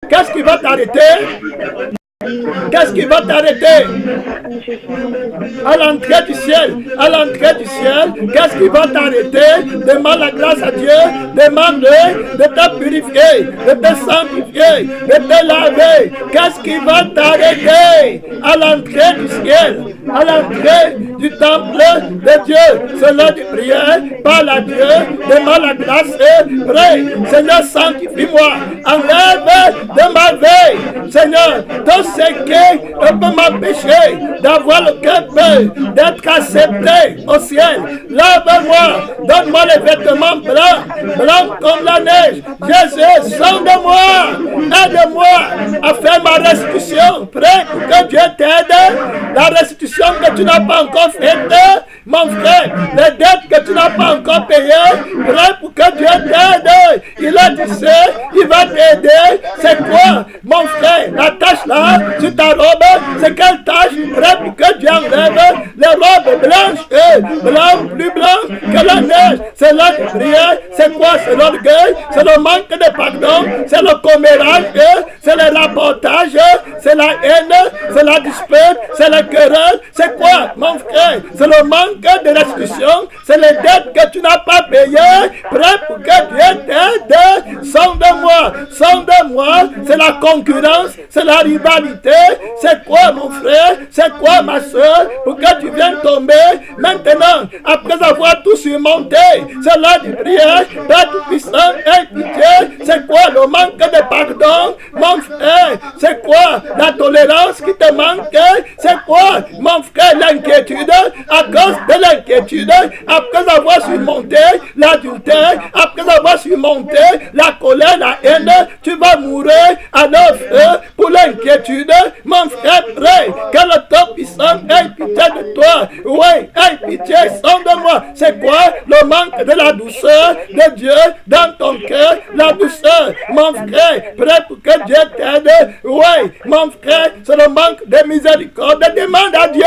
Qu'est-ce qui va t'arrêter? Qu'est-ce qui va t'arrêter? À l'entrée du ciel, qu'est-ce qui va t'arrêter? Demande la grâce à Dieu, demande-le de te purifier, de te sanctifier, de te laver. Qu'est-ce qui va t'arrêter? À l'entrée du ciel, à l'entrée du temple de Dieu, c'est l'heure de prière, parle à Dieu, demande la grâce et prie. Seigneur, sanctifie-moi, enlève de ma vie, Seigneur, tout ce qui peut m'empêcher d'avoir le cœur pur, d'être accepté au ciel. Lave-moi, donne-moi les vêtements blancs comme la neige. Jésus, sonde-moi, aide-moi à faire ma restitution. Prie pour que Dieu t'aide. La restitution que tu n'as pas encore faite, mon frère, les dettes que tu n'as pas encore payées, prie pour que Dieu t'aide. Il a dit ça, il va t'aider. C'est quoi, mon frère, la tâche là, sur ta robe, c'est quelle tâche? Prie pour que Dieu enlève les robes blanches, plus blanches que la neige. C'est là de prière. C'est quoi? C'est l'orgueil, c'est le manque de pardon, c'est le commérage, c'est le rapportage, c'est la haine, c'est la dispute, c'est la querelle. C'est quoi, mon frère? C'est le manque de restitution, c'est les dettes que tu n'as pas payées. Prêt pour que Dieu t'aide. Sonde-moi, c'est la concurrence, c'est la rivalité. C'est quoi, mon frère? C'est quoi, ma soeur? Pour que tu viennes tomber maintenant, après avoir tout surmonté. C'est là de prière, Père Tout-Puissant, aie pitié. C'est quoi le manque de pardon, mon frère? C'est quoi la tolérance qui te manque? C'est quoi, mon frère, l'inquiétude? À cause de l'inquiétude, après avoir surmonté l'adultère, après avoir surmonté la colère, la haine, tu vas mourir à neuf pour l'inquiétude. Mon frère, prie que le Tout-Puissant ait pitié de toi. Oui, ait pitié, sonde-moi. C'est quoi le manque de la douceur de Dieu dans ton cœur? La douceur, mon frère, prie pour que Dieu t'aide. Oui, mon frère, c'est le manque de miséricorde. Demande à Dieu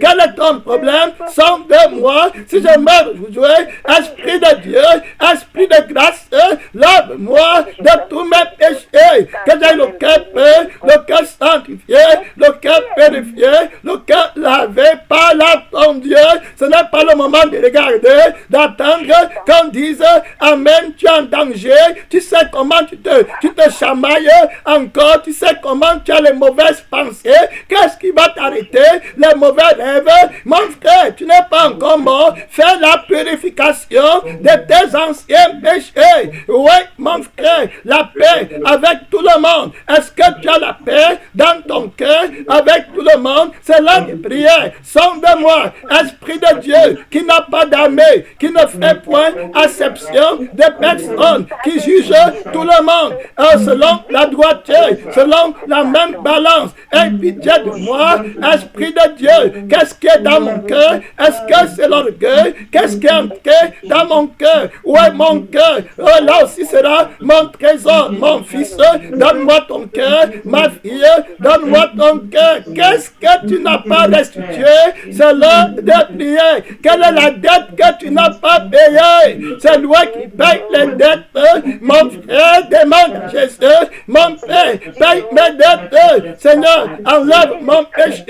quel est ton problème. Sonde-moi. Si je meurs aujourd'hui, Esprit de Dieu, Esprit de grâce, lave-moi de tous mes péchés. Que j'ai le cœur pur, le cœur sanctifié, le cœur purifié, le cœur lavé par la ton Dieu. Ce n'est pas le moment de regarder, d'attendre qu'on dise Amen, tu es en danger. Tu sais comment tu te chamailles encore. Tu sais comment tu as les mauvaises pensées. Qu'est-ce qui va t'arrêter? Les mauvais rêves. Mon frère, tu n'es pas encore mort. Fais la purification de tes anciens péchés. Oui, mon frère, la paix avec tout le monde. Est-ce que tu as la paix dans ton cœur avec tout le monde? C'est là de prière. Sonde-moi, Esprit de Dieu, qui n'a pas d'armée, qui ne fait point acception des personnes, qui juge tout le monde selon la droiture, selon la même balance. Aie pitié de moi, Esprit de Dieu. Qu'est-ce qui est dans mon cœur? Est-ce que c'est l'orgueil? Qu'est-ce qui est entré dans mon cœur? Où est mon cœur? Là aussi sera mon trésor. Mon fils, donne-moi ton cœur. Ma fille, donne-moi ton cœur. Qu'est-ce que tu n'as pas restitué? C'est l'heure de prier. Quelle est la dette que tu n'as pas payée? C'est lui qui paye les dettes. Mon frère, demande à Jésus. Mon frère, paye mes dettes. Seigneur, enlève mon péché.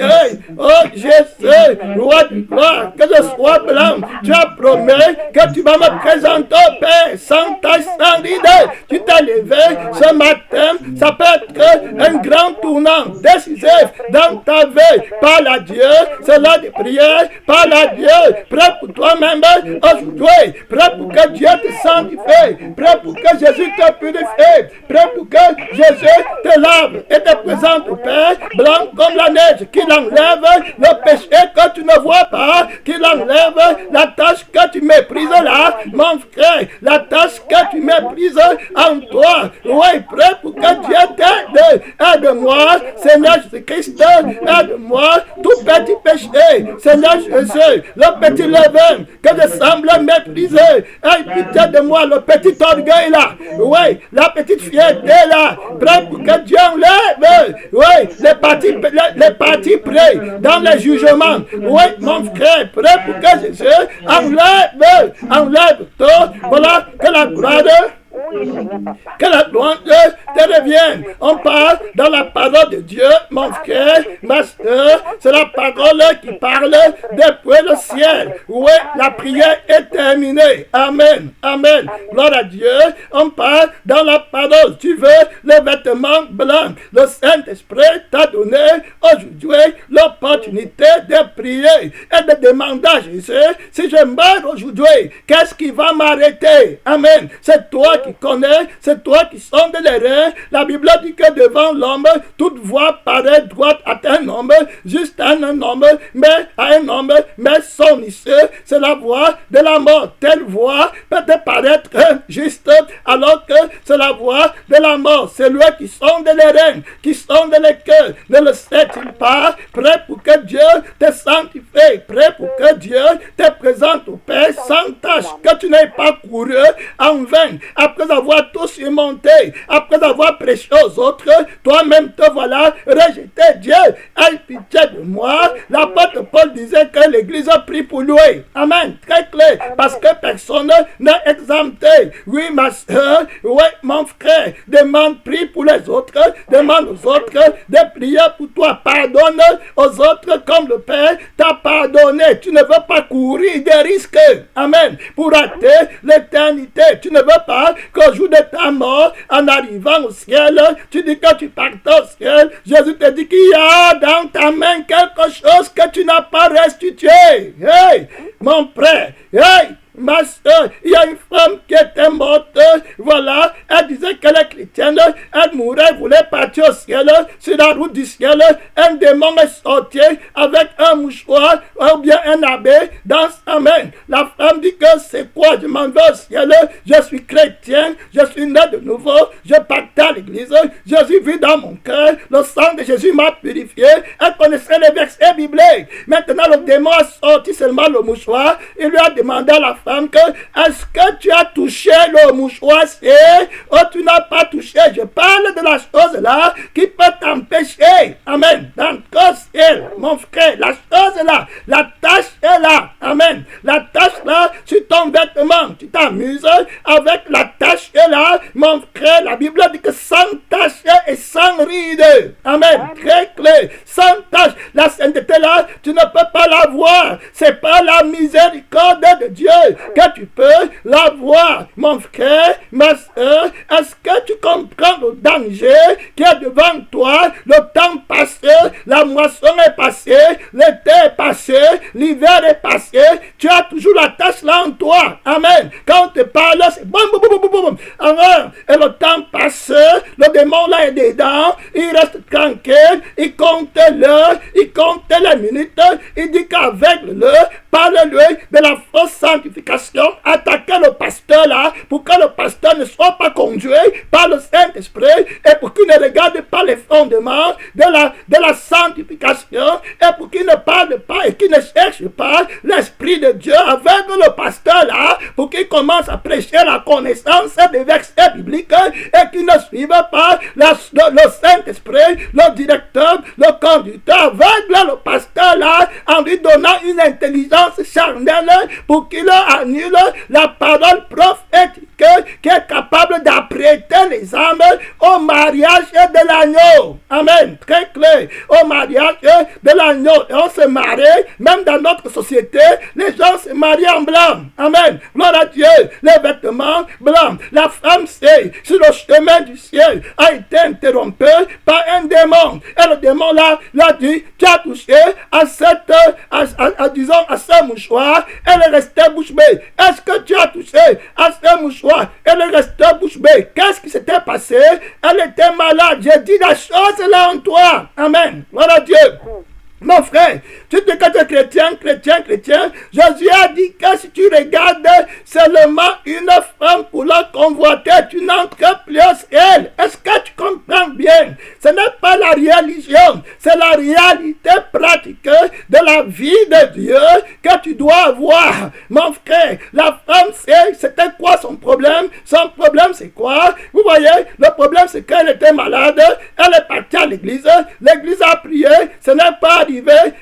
Oh Jésus, roi du gloire, que je sois blanc. Tu as promis que tu vas me présenter au Père sans tache, sans ride. Tu t'es levé ce matin. Ça peut être un grand tournant décisif dans ta vie. Parle à Dieu, c'est l'heure de prière. Parle à Dieu, prêt pour toi-même aujourd'hui. Prêt pour que Dieu te sanctifie. Prêt pour que Jésus te purifie. Prêt pour que Jésus te lave et te présente au Père blanc comme la neige. Qu'il enlève le péché que tu ne vois pas. Qu'il enlève la tâche que tu méprises là. Mon frère, la tâche que tu méprises en toi. Oui, prêt pour que Dieu t'aide. Aide-moi, Seigneur Jésus-Christ. Aide-moi, tout petit péché. Seigneur Jésus, le petit levain que je semble mépriser. Aie pitié de moi, le petit orgueil là. Oui, la petite fierté là. Prêt pour que Dieu enlève. Oui, les partis prêts dans les jugements. Oui, mon frère, prêt pour que Jésus enlève tout. Voilà que la gloire Que la louange te revienne. On parle dans la parole de Dieu, mon frère, ma soeur. C'est la parole qui parle depuis le ciel. Oui, la prière est terminée. Amen. Amen. Gloire à Dieu. On parle dans la parole. Tu veux le vêtement blanc. Le Saint-Esprit t'a donné aujourd'hui l'opportunité de prier et de demander à Jésus, si je meurs aujourd'hui, qu'est-ce qui va m'arrêter? Amen. C'est toi qui connais, c'est toi qui sondes les reins. La Bible dit que devant l'homme, toute voie paraît droite à un homme, juste à un homme, mais à un homme, mais son issue, c'est la voie de la mort. Telle voie peut te paraître juste, alors que c'est la voie de la mort. C'est lui qui sonde les reins, qui sonde les cœurs. Ne le sais-tu pas? Prêt pour que Dieu te sanctifie, prêt pour que Dieu te présente au Père sans tâche, que tu n'aies pas couru en vain. Après avoir tout surmonté, après avoir prêché aux autres, toi-même te voilà rejeté. Dieu, aie pitié de moi. L'apôtre Paul disait que l'Église a pris pour lui. Amen. Très clair. Parce que personne n'est exempté. Oui, ma soeur, oui, mon frère, demande, prie pour les autres, demande aux autres de prier pour toi. Pardonne aux autres comme le Père t'a pardonné. Tu ne veux pas courir des risques. Amen. Pour rater l'éternité. Tu ne veux pas qu'au jour de ta mort, en arrivant au ciel, tu dis que tu partes au ciel. Jésus te dit qu'il y a dans ta main quelque chose que tu n'as pas restitué. Hey, mon frère, hey, ma soeur, il y a une femme qui était morte, voilà, elle disait qu'elle est chrétienne, elle mourait, voulait partir au ciel, sur la route du ciel, un démon est sorti avec un mouchoir ou bien un abbé dans sa main. La femme dit que c'est quoi, je m'en vais au ciel, je suis chrétien, je suis né de nouveau, je partais à l'église, Jésus vit dans mon cœur, le sang de Jésus m'a purifié, elle connaissait les versets bibliques. Maintenant le démon a sorti seulement le mouchoir, il lui a demandé à la femme que est-ce que tu as touché le mouchoir? Oh, tu n'as pas touché. Je parle de la chose là qui peut t'empêcher. Amen. Dans le ciel, mon frère, la chose là, la tâche est là. Amen. La tâche là, sur ton vêtement, tu t'amuses avec la tâche est là. Mon frère, la Bible dit que sans tâche et sans ride. Amen. Très clair. Sans tâche. La sainteté là, tu ne peux pas la voir. C'est pas la miséricorde de Dieu que tu peux la voir. Mon frère, ma soeur, est-ce que tu comprends le danger qui est devant toi? Le temps passé, la moisson est passée, l'été est passé, l'hiver est passé, tu as toujours la tâche là en toi. Amen. Quand on te parle, c'est boum, boum, boum, boum, boum. Alors, et le temps passe, le démon là est dedans, il reste tranquille, il compte l'heure, il compte les minutes, il dit qu'avec l'heure, parle-lui de la fausse sanctification, attaquer le pasteur là, pour que le pasteur ne soit pas conduit par le Saint-Esprit et pour qu'il ne regarde pas les fondements de la sanctification et pour qu'il ne parle pas et qu'il ne cherche pas l'Esprit de Dieu avec le pasteur là, pour qu'il commence à prêcher la connaissance des versets bibliques et qu'il ne suive pas le Saint-Esprit, le directeur, le conducteur, avec le pasteur là, en lui donnant une intelligence charnelle pour qu'il annule la parole prophétique qui est capable d'apprêter les âmes au mariage de l'agneau. Amen. Très clair. Au mariage de l'agneau. Et on se marie, même dans notre société, les gens se marient en blanc. Amen. Gloire à Dieu. Les vêtements blancs. La femme, c'est sur le chemin du ciel, a été interrompue par un démon. Et le démon là, l'a dit, tu as touché à ce mouchoir, elle est restée bouche bée. Est-ce que tu as touché à ce mouchoir? Elle est restée bouche bée. Qu'est-ce qui s'était passé? Elle était malade. J'ai dit la chose là en toi. Amen. Gloire à Dieu. Mon frère, tu dis que tu es chrétien. Jésus a dit que si tu regardes seulement une femme pour la convoiter, tu n'entres plus au ciel. Est-ce que tu comprends bien? Ce n'est pas la religion, c'est la réalité pratique de la vie de Dieu que tu dois avoir. Mon frère, la femme, c'était quoi son problème? Son problème, c'est quoi? Vous voyez, le problème, c'est qu'elle était malade. Elle est partie à l'église. L'église a prié. Ce n'est pas arrivé.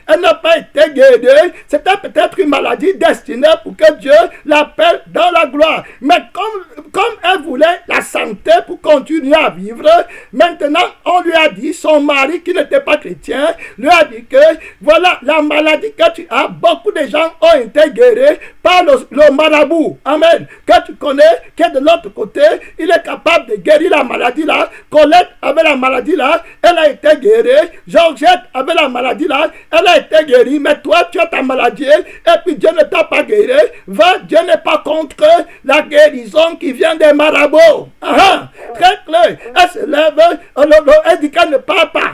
Elle n'a pas été guérie. C'était peut-être une maladie destinée pour que Dieu l'appelle dans la gloire. Mais comme elle voulait santé pour continuer à vivre. Maintenant, on lui a dit, son mari qui n'était pas chrétien, lui a dit que voilà la maladie que tu as, beaucoup de gens ont été guéris par le marabout. Amen. Que tu connais, qui est de l'autre côté, il est capable de guérir la maladie là. Colette avait la maladie là, elle a été guérie. Georgette avait la maladie là, elle a été guérie. Mais toi, tu as ta maladie et puis Dieu ne t'a pas guéri. Va, Dieu n'est pas contre la guérison qui vient des marabouts. Très clair. Elle se lève, elle dit qu'elle ne part pas.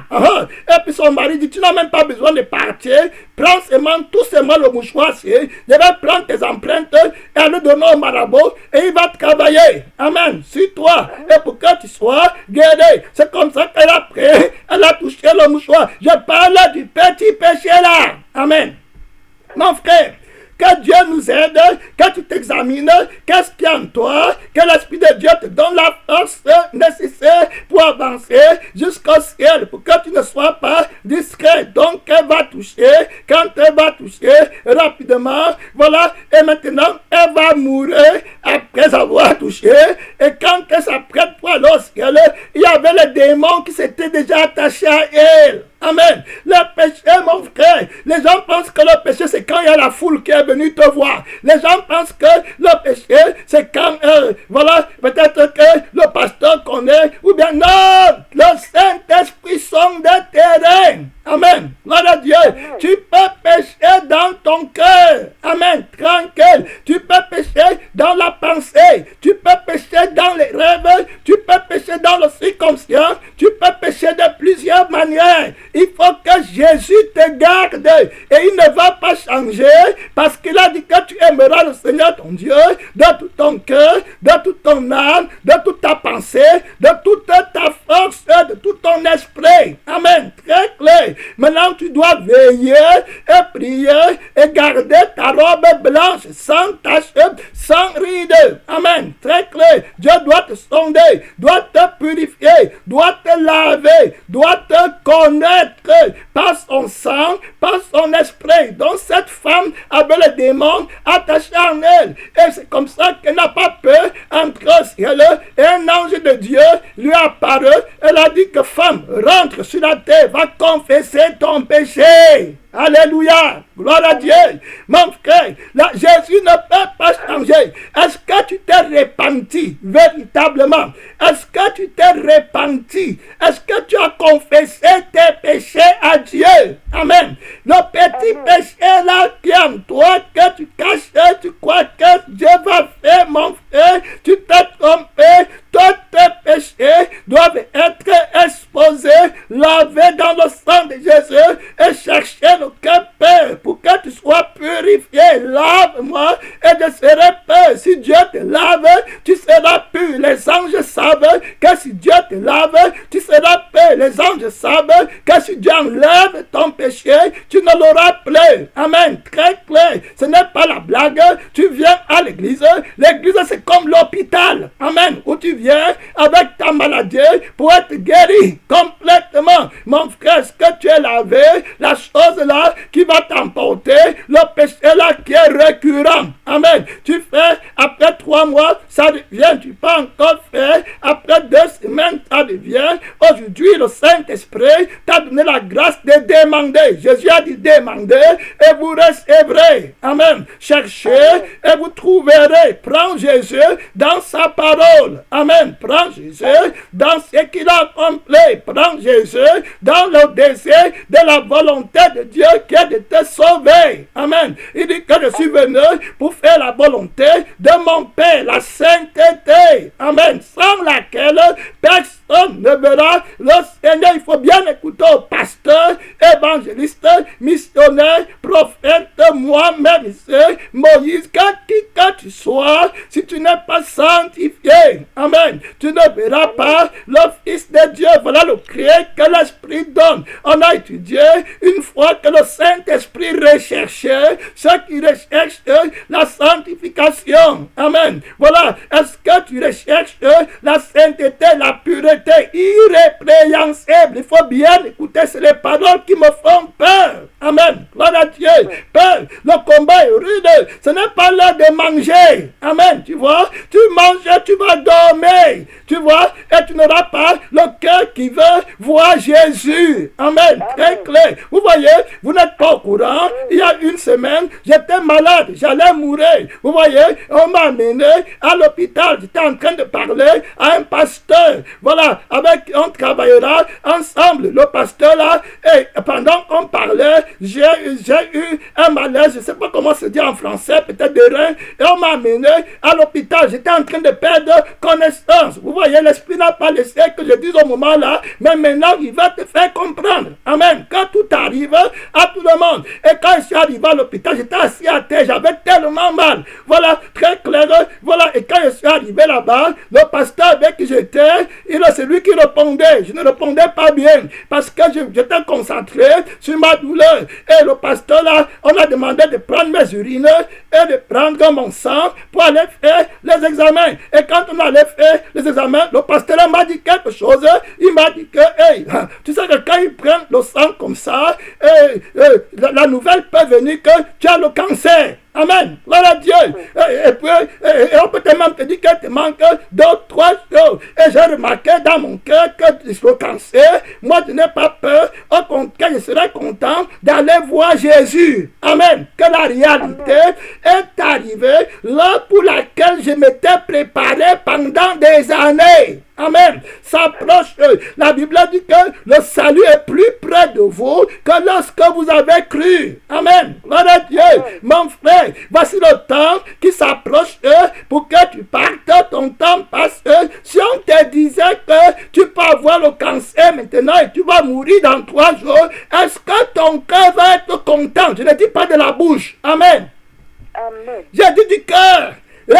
Et puis son mari dit, tu n'as même pas besoin de partir. Prends seulement, tout seulement le mouchoir, je vais prendre tes empreintes et le donner au marabout et il va travailler. Amen. Sur toi. Et pour que tu sois guéri. C'est comme ça qu'elle a pris, elle a touché le mouchoir. Je parle du petit péché là. Amen. Mon frère, que Dieu nous aide, que tu t'examines, qu'est-ce qu'il y a en toi, que l'Esprit de Dieu te donne la force nécessaire pour avancer jusqu'au ciel, pour que tu ne sois pas discret. Donc, elle va toucher, quand elle va toucher rapidement, voilà, et maintenant, elle va mourir après avoir touché, et quand elle s'apprête pour aller au ciel, il y avait les démons qui s'étaient déjà attachés à elle. Amen. Le péché, mon frère, les gens pensent que le péché, c'est quand il y a la foule qui est venue te voir. Les gens pensent que le péché, c'est quand, voilà, peut-être que le pasteur connaît, ou bien non, le Saint-Esprit sonde des terrains. Amen. Gloire à Dieu. Tu peux pécher dans ton cœur. Amen. Tranquille. Tu peux pécher dans la pensée. Tu peux pécher dans les rêves. Tu peux pécher dans le circonstance. Tu peux pécher de plusieurs manières. Il faut que Jésus te garde. Et il ne va pas changer parce qu'il a dit que tu aimeras le Seigneur ton Dieu de tout ton cœur, de toute ton âme, de toute ta pensée, de toute ta force, de tout ton esprit. Amen. Très clair. Maintenant, tu dois veiller et prier et garder ta robe blanche, sans tache, sans ride. Amen. Très clair. Dieu doit te sonder, doit te purifier, doit te laver, doit te connaître par son sang, par son esprit. Donc, cette femme avait le démon attaché en elle. Et c'est comme ça qu'elle n'a pas peur entre au ciel. Et un ange de Dieu lui apparaît. Elle a dit que femme, rentre sur la terre, va confesser ton péché. Alléluia. Gloire à Dieu. Mon frère, là, Jésus ne peut pas changer. Est-ce que tu t'es repenti véritablement? Est-ce que tu t'es repenti? Est-ce que tu as confessé tes péchés à Dieu? Amen. Le petit péché là qui est en toi, que tu caches, tu crois que Dieu va faire, mon frère, tu t'es trompé. Tous tes péchés doivent être exposés, lavés dans le sang de Jésus et chercher le cœur pur pour que tu sois purifié. Lave-moi et je serai pur. Si Dieu te lave, tu seras pur. Les anges savent que si Dieu te lave, tu seras pur. Les anges savent que si Dieu enlève ton péché, tu ne l'auras plus. Amen. Très clair. Ce n'est pas la blague. Tu viens à l'église. L'église, c'est comme l'hôpital. Amen. Où tu viens avec ta maladie pour être guéri complètement. Mon frère, est-ce que tu es lavé? La chose là qui va t'emporter, le péché là qui est récurrent. Amen. Tu fais, après 3 mois, ça devient, tu peux encore faire, après 2 semaines, ça devient. Aujourd'hui, le Saint-Esprit t'a donné la grâce de demander. Jésus a dit demander et vous recevrez. Amen. Cherchez et vous trouverez. Prends Jésus dans sa parole. Amen. Prends Jésus dans ce qu'il a accompli. Prends Jésus dans le désir de la volonté de Dieu qui est de te sauver. Amen. Il dit que je suis venu pour faire la volonté de mon Père, la sainteté. Amen. Sans laquelle personne ne verra le Seigneur. Il faut bien écouter au pasteur, évangéliste, missionnaire, prophète, moi-même ici, Moïse, que tu sois, si tu n'es pas sanctifié. Amen. Tu ne verras pas le Fils de Dieu. Voilà le cri que l'Esprit donne. On a étudié une fois que le Saint-Esprit recherchait ceux qui recherchent la sanctification. Amen. Voilà. Est-ce que tu recherches la sainteté, la pureté irrépréhensible? Il faut bien écouter, c'est les paroles qui me font peur. Amen. Gloire à Dieu. Père, le combat est rude. Ce n'est pas l'heure de manger. Amen. Tu vois, tu manges, tu vas dormir. Tu vois, et tu n'auras pas le cœur qui veut voir Jésus. Amen. Très clair. Vous voyez, vous n'êtes pas au courant. Il y a une semaine, j'étais malade. J'allais mourir. Vous voyez, on m'a amené à l'hôpital. J'étais en train de parler à un pasteur. Voilà, avec on travaillera ensemble. Le pasteur là, et pendant qu'on parlait, j'ai eu un malaise. Je ne sais pas comment se dit en français, peut-être de rein. Et on m'a amené à l'hôpital. J'étais en train de perdre connaissance. Vous voyez, l'esprit n'a pas laissé que je dise au moment là, mais maintenant il va te faire comprendre. Amen. Quand tout arrive à tout le monde. Et quand je suis arrivé à l'hôpital, j'étais assis à terre, j'avais tellement mal. Voilà, très clair. Voilà, et quand je suis arrivé là-bas, le pasteur avec qui j'étais, c'est lui qui répondait. Je ne répondais pas bien parce que j'étais concentré sur ma douleur. Et le pasteur là, on a demandé de prendre mes urines et de prendre mon sang pour aller faire les examens. Et quand on allait faire les examens, le pasteur m'a dit quelque chose. Il m'a dit que, hey, tu sais que quand ils prennent le sang comme ça, la nouvelle peut venir que tu as le cancer. Amen. Gloire à Dieu. Et puis, on peut même te dire que te manque 2, 3 choses. Et j'ai remarqué dans mon cœur que le cancer, moi je n'ai pas peur. Au contraire, je serai content d'aller voir Jésus. Amen. Que la réalité est arrivée là pour laquelle je m'étais préparé pendant des années. Amen. S'approche. La Bible dit que le salut est plus près de vous que lorsque vous avez cru. Amen. Gloire à Dieu. Mon frère, voici le temps qui s'approche pour que tu partes. Ton temps passe. Si on te disait que tu peux avoir le cancer maintenant et tu vas mourir dans 3 jours, est-ce que ton cœur va être content? Je ne dis pas de la bouche. Amen. Amen. J'ai dit du cœur.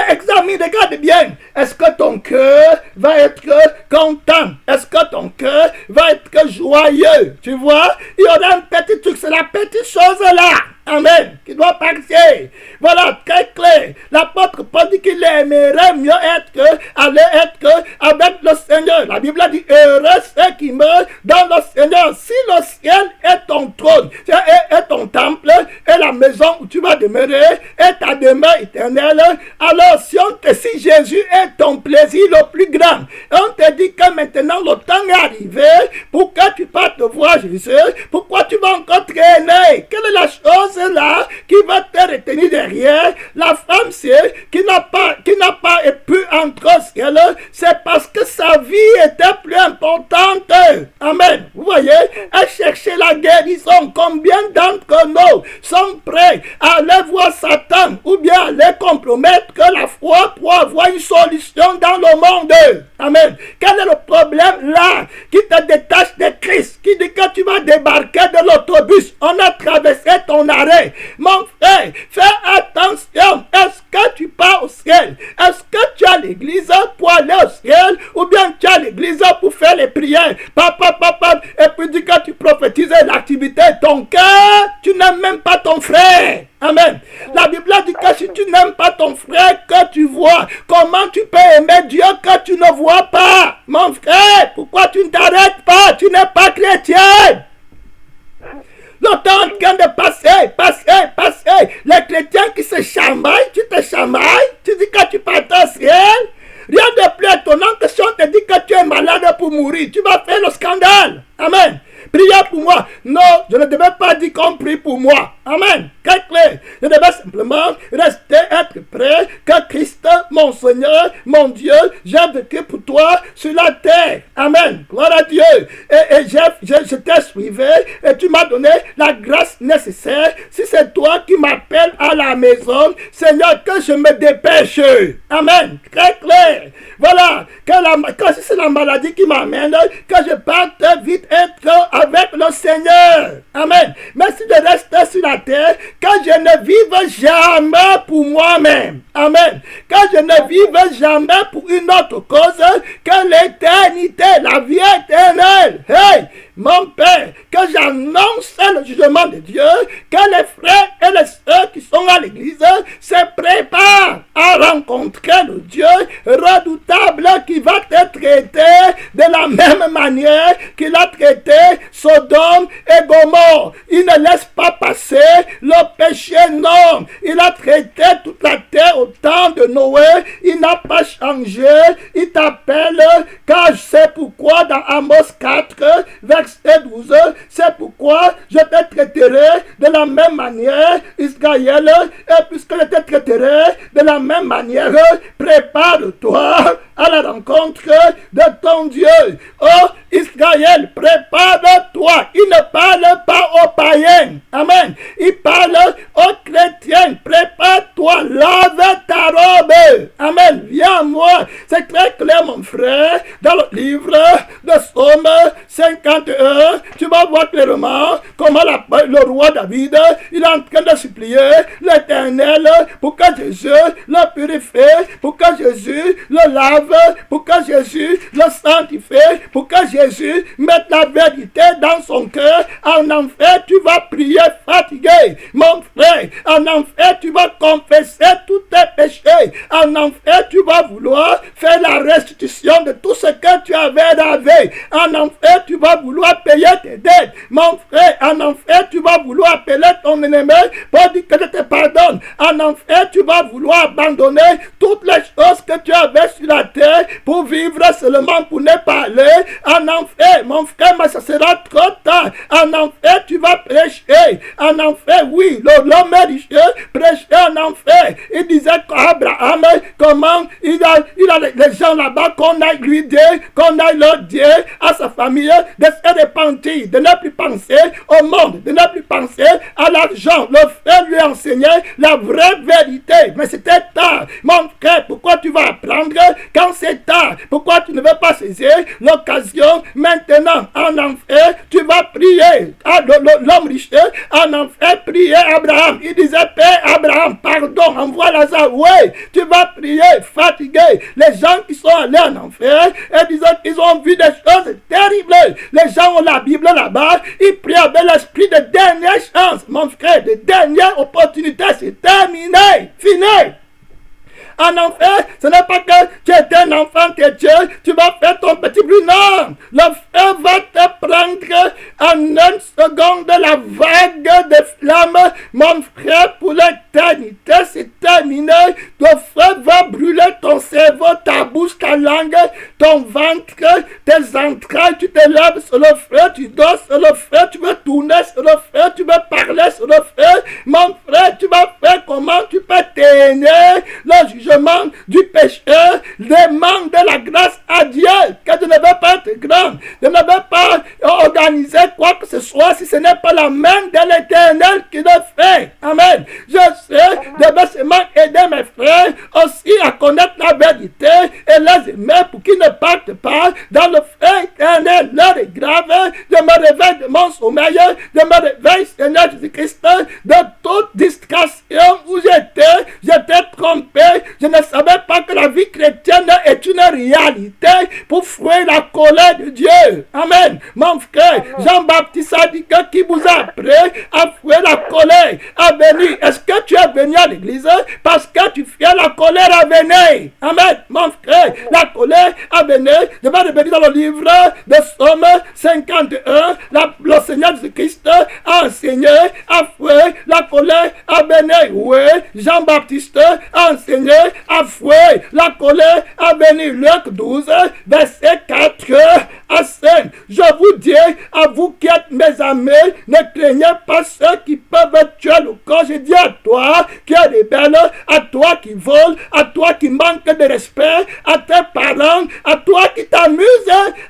Examine, regarde bien. Est-ce que ton cœur va être content? Est-ce que ton cœur va être joyeux? Tu vois, il y aura un petit truc, c'est la petite chose là. Amen. Qui doit partir. Voilà, très clair. L'apôtre Paul dit qu'il aimerait mieux aller être avec le Seigneur. La Bible dit, heureux ceux qui meurent dans le Seigneur. Si le ciel est ton trône, est ton temple, et la maison où tu vas demeurer, est ta demeure éternelle, alors si Jésus est ton plaisir le plus grand, on te dit que maintenant le temps est arrivé pour que tu partes voir Jésus, pourquoi tu vas encore traîner? Quelle est la chose là qui va te retenir derrière? La femme c'est qui n'a pas pu entrer au ciel, c'est parce que sa vie était plus importante. Amen. Vous voyez, elle cherchait la guérison. Combien d'entre nous sont prêts à aller voir Satan ou bien aller compromettre la foi pour avoir une solution dans le monde? Amen. Quel est le problème là qui te détache de Christ, qui dit que tu vas débarquer de l'autobus, on a traversé ton arrêt? Mon frère, fais attention. Est-ce que tu pars au ciel? Est-ce que tu as l'église pour aller au ciel ou bien tu as l'église pour faire les prières? Papa, et puis dis que tu prophétises l'activité de ton cœur, tu n'aimes même pas ton frère. Amen. La Bible dit que si tu n'aimes pas ton frère que tu vois, comment tu peux aimer Dieu que tu ne vois pas? Mon frère, pourquoi tu ne t'arrêtes pas? Tu n'es pas chrétien. Le temps est en train de passer. Les chrétiens qui se chamaillent, tu te chamailles, tu dis que tu pars au ciel. Rien de plus étonnant que si on te dit que tu es malade pour mourir, tu vas faire le scandale. Amen. Priez pour moi. Non, je ne devais pas dire qu'on prie pour moi. Amen. Très clair. Je devais simplement être prêt que Christ, mon Seigneur, mon Dieu, j'ai vécu pour toi sur la terre. Amen. Gloire à Dieu. Et je t'ai suivi et tu m'as donné la grâce nécessaire. Si c'est toi qui m'appelles à la maison, Seigneur, que je me dépêche. Amen. Très clair. Voilà. Que si c'est la maladie qui m'amène, que je parte vite être avec le Seigneur. Amen. Mais si je reste sur la terre, que je ne vive jamais pour moi-même. Amen. Que je ne vive jamais pour une autre cause que l'éternité, la vie éternelle. Hey, mon Père, que j'annonce le jugement de Dieu, que les frères et les sœurs qui sont à l'église se préparent à rencontrer le Dieu redoutable qui va te traiter de la même manière qu'il a traité Sodome et Gomorrhe. Il ne laisse pas passer verset 12, c'est pourquoi je te traiterai de la même manière, Israël, et puisque je te traiterai de la même manière, prépare-toi à la rencontre de ton Dieu. Oh Israël, prépare-toi. Il ne parle pas aux païens. Amen. Il parle aux chrétiens. Prépare-toi, lave ta robe. Amen. Viens à moi. C'est très clair, mon frère. Dans le livre de Psaume 51, tu vas voir clairement comment le roi David, il est en train de supplier l'Éternel pour que Jésus le purifie, pour que Jésus le lave, pour que Jésus le sanctifie, pour que Jésus mette la vérité dans son cœur. En enfer, tu vas prier fatigué. Mon frère, en enfer, tu vas confesser tous tes péchés. En enfer, tu vas vouloir faire la restitution de tout ce que tu avais lavé. En enfer, tu vas vouloir payer tes dettes. Mon frère, en enfer, tu vas vouloir appeler ton ennemi pour dire que je te pardonne. En enfer, tu vas vouloir abandonner toutes les choses que tu avais sur la terre pour vivre seulement pour ne pas aller en enfer. Mon frère, mais ça sera trop tard. En enfer, tu vas prêcher. En enfer, oui, l'homme religieux prêchait en enfer. Il disait qu'Abraham, comment il a les gens là-bas qu'on aille lui dire, qu'on aille leur dire à sa famille de se repentir, de ne plus penser au monde, de ne plus penser à l'argent. Le frère lui enseignait la vraie vérité. Mais c'était tard. Mon frère, pourquoi tu vas apprendre quand c'est tard? Pourquoi tu ne veux pas saisir l'occasion maintenant? En enfer, tu vas prier. L'homme riche en enfer priait Abraham. Il disait, Père Abraham, pardon, envoie Lazare. Oui, tu vas prier, fatigué. Les gens qui sont allés en enfer et disaient qu'ils ont vu des choses terribles. Les gens ont la Bible là-bas. Ils prient avec l'esprit de dernière chance. Mon frère, de dernière opportunité, c'est terminé, fini. En enfer, ce n'est pas que tu es un enfant de Dieu, tu vas faire ton petit bruit. Non, le feu va te prendre en une seconde la vague de flammes. Mon frère, pour l'éternité, c'est terminé. Le feu va brûler ton cerveau, ta bouche, ta langue, ton ventre, tes entrailles. Tu te lèves sur le feu, tu dors sur le feu, tu veux tourner sur le feu, tu veux parler sur le feu. Mon frère, tu vas faire comment? Tu peux t'aimer le jugement du pécheur, demande de la grâce à Dieu, que je ne veux pas être grand, je ne veux pas organiser quoi que ce soit si ce n'est pas la main de l'Éternel qui le fait. Amen. Je sais, je vais seulement aider mes frères aussi à connaître la vérité et les aimer pour qu'ils ne partent pas dans le feu éternel. L'heure est grave, je me réveille de mon sommeil, je me réveille, Seigneur Jésus-Christ, de toute distraction où j'étais trompé. Je ne savais pas que la vie chrétienne est une réalité pour fuir la colère de Dieu. Amen. Mon frère, Jean-Baptiste a dit que qui vous a appris à fuir la colère à venir. Est-ce que tu es venu à l'église parce que tu fuis la colère à venir? Amen. Mon frère, la colère à venir. Je vais revenir dans le livre de Psaume 51. Le Seigneur Jésus-Christ a enseigné à fuir la colère à venir. Oui, Jean-Baptiste a enseigné à fouet la colère à venir. Luc 12, verset 4 à 5. Je vous dis, à vous qui êtes mes amis, ne craignez pas ceux qui peuvent tuer le corps. Je dis à toi qui es rebelle, à toi qui vole, à toi qui manque de respect, à tes parents, à toi qui t'amuses